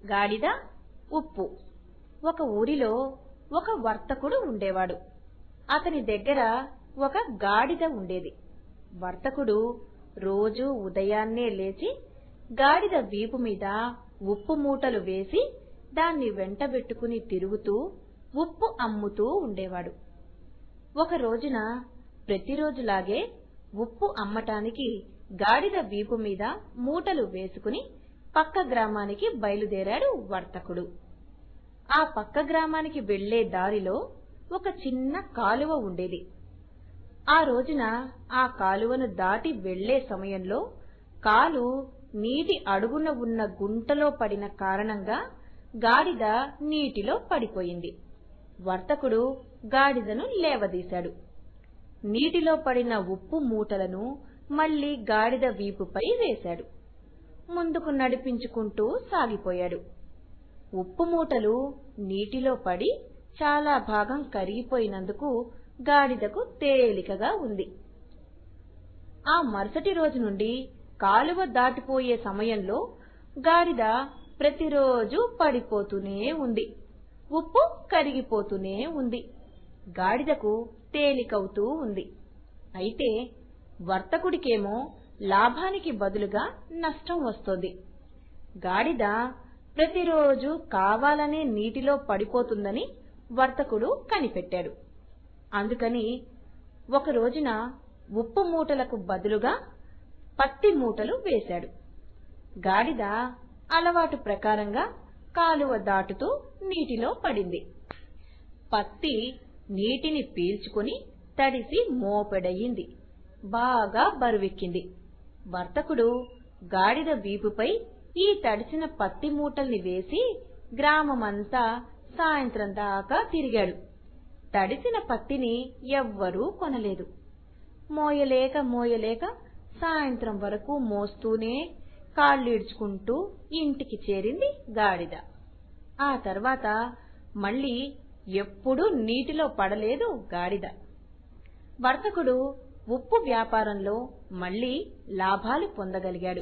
గాడిద, ఉప్పు. ఒక ఊరిలో ఒక వర్తకుడు ఉండేవాడు. అతని దగ్గర ఒక గాడిద ఉండేది. వర్తకుడు రోజూ ఉదయాన్నే లేచి గాడిద వీపు మీద ఉప్పు మూటలు వేసి దాన్ని వెంటబెట్టుకుని తిరుగుతూ ఉప్పు అమ్ముతూ ఉండేవాడు. ఒక రోజున ప్రతిరోజులాగే ఉప్పు అమ్మటానికి గాడిద వీపు మీద మూటలు వేసుకుని పక్క గ్రామానికి బయలుదేరాడు వర్తకుడు. ఆ పక్క గ్రామానికి వెళ్లే దారిలో ఒక చిన్న కాలువ ఉండేది. ఆ రోజున ఆ కాలువను దాటి వెళ్లే సమయంలో కాలు నీటి అడుగున ఉన్న గుంటలో పడిన కారణంగా గాడిద నీటిలో పడిపోయింది. వర్తకుడు గాడిదను లేవదీశాడు. నీటిలో పడిన ఉప్పు మూటలను మళ్లీ గాడిద వీపుపై వేశాడు. ముందుకు నడిపించుకుంటూ సాగిపోయాడు. ఉప్పు మూటలు నీటిలో పడి చాలా భాగం కరిగిపోయినందుకు గాడిదకు తేలికగా ఉంది. ఆ మరుసటి రోజు నుండి కాలువ దాటిపోయే సమయంలో గాడిద ప్రతిరోజు పడిపోతూనే ఉంది. ఉప్పు కరిగిపోతూనే ఉంది. గాడిదకు తేలికవుతూ ఉంది. అయితే వర్తకుడికేమో లాభానికి బదులుగా నష్టం వస్తోంది. గాడిద ప్రతిరోజు కావాలనే నీటిలో పడిపోతుందని వర్తకుడు కనిపెట్టాడు. అందుకని ఒక రోజున ఉప్పు మూటలకు బదులుగా పత్తి మూటలు వేశాడు. గాడిద అలవాటు ప్రకారంగా కాలువ దాటుతూ నీటిలో పడింది. పత్తి నీటిని పీల్చుకుని తడిసి మోపెడయింది. బాగా బరువెక్కింది. వర్తకుడు గాడిద వీపుపై ఈ తడిసిన పత్తి మూటల్ని వేసి గ్రామమంతా సాయంత్రం దాకా తిరిగాడు. తడిసిన పత్తిని ఎవ్వరూ కొనలేదు. మోయలేక సాయంత్రం వరకు మోస్తూనే కాళ్ళీడ్చుకుంటూ ఇంటికి చేరింది గాడిద. ఆ తర్వాత మళ్లీ ఎప్పుడూ నీటిలో పడలేదు గాడిద. వర్తకుడు ఉప్పు వ్యాపారంలో మళ్లీ లాభాలు పొందగలిగాడు.